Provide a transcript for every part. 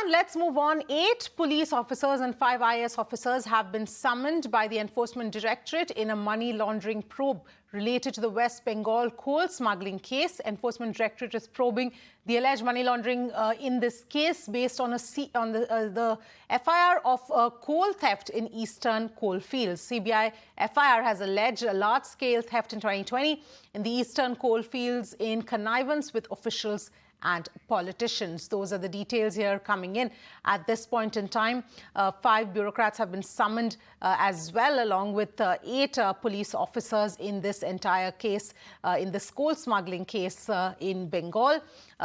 And let's move on. 8 police officers and 5 IAS officers have been summoned by the Enforcement Directorate in a money laundering probe related to the West Bengal coal smuggling case. Enforcement Directorate is probing the alleged money laundering in this case based on the FIR of coal theft in eastern coal fields. CBI FIR has alleged a large-scale theft in 2020 in the eastern coal fields in connivance with officials and politicians. Those are the details here coming in. At this point in time, 5 bureaucrats have been summoned as well, along with 8 police officers in this entire case, in this coal smuggling case in Bengal.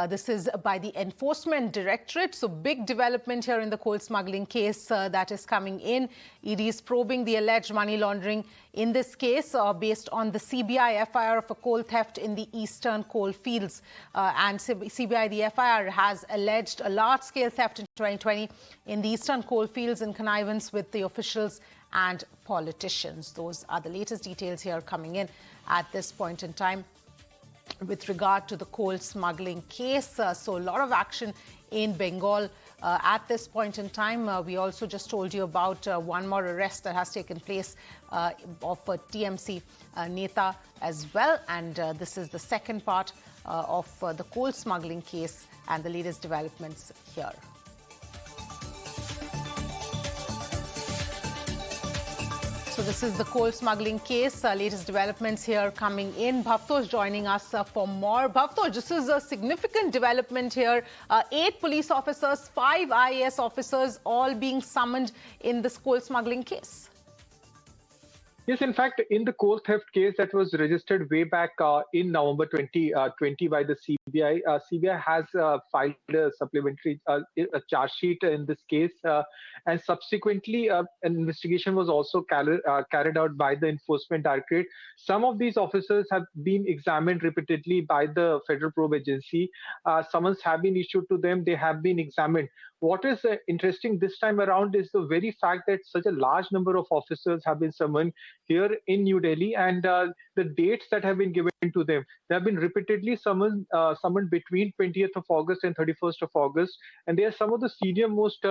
This is by the Enforcement Directorate. So big development here in the coal smuggling case that is coming in. ED is probing the alleged money laundering in this case based on the CBI FIR of a coal theft in the eastern coal fields. And CBI, the FIR, has alleged a large-scale theft in 2020 in the eastern coal fields in connivance with the officials and politicians. Those are the latest details here coming in at this point in time with regard to the coal smuggling case. So a lot of action in Bengal at this point in time. We also just told you about one more arrest that has taken place of a TMC Neta as well. And this is the second part of the coal smuggling case and the latest developments here. So this is the coal smuggling case. Latest developments here coming in. Bhavtosh joining us for more. Bhavtosh, this is a significant development here. 8 police officers, 5 IAS officers, all being summoned in this coal smuggling case. Yes, in fact, in the coal theft case that was registered way back in November 2020 by the CBI, CBI has filed a supplementary charge sheet in this case. And subsequently, an investigation was also carried out by the Enforcement Directorate. Some of these officers have been examined repeatedly by the Federal Probe Agency. Summons have been issued to them. They have been examined. What is interesting this time around is the very fact that such a large number of officers have been summoned here in New Delhi, and the dates that have been given to them. They have been repeatedly summoned between 20th of August and 31st of August, and they are some of the senior most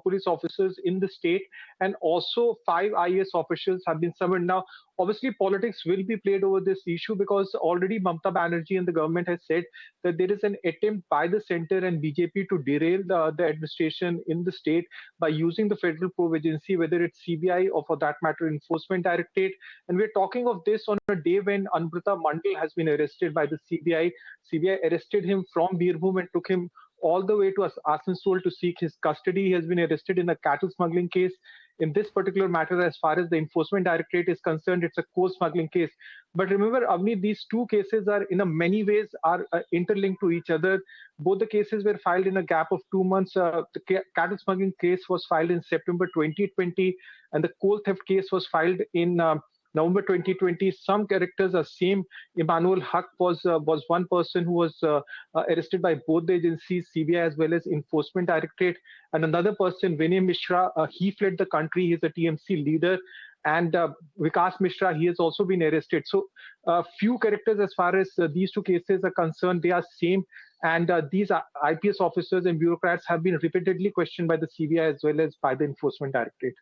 police officers in the state, and also 5 IAS officials have been summoned. Now, obviously, politics will be played over this issue because already Mamata Banerjee and the government has said that there is an attempt by the center and BJP to derail the administration in the state by using the Federal Probe Agency, whether it's CBI or for that matter, Enforcement Directorate. And we're talking of this on a day when Anamrita Mandal has been arrested by the CBI. CBI arrested him from Birbhum and took him all the way to Asansol to seek his custody. He has been arrested in a cattle smuggling case. In this particular matter, as far as the Enforcement Directorate is concerned, it's a coal smuggling case. But remember, Avni, these two cases are in many ways are interlinked to each other. Both the cases were filed in a gap of 2 months. The cattle smuggling case was filed in September 2020, and the coal theft case was filed in November 2020. Some characters are same. Emmanuel Haq was one person who was arrested by both the agencies, CBI as well as Enforcement Directorate. And another person, Rajeev Mishra, he fled the country. He's a TMC leader. And Vikas Mishra, he has also been arrested. So few characters as far as these two cases are concerned, they are same. And these IPS officers and bureaucrats have been repeatedly questioned by the CBI as well as by the Enforcement Directorate.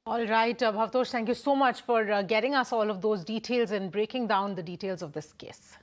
All right, Bhavtosh, thank you so much for getting us all of those details and breaking down the details of this case.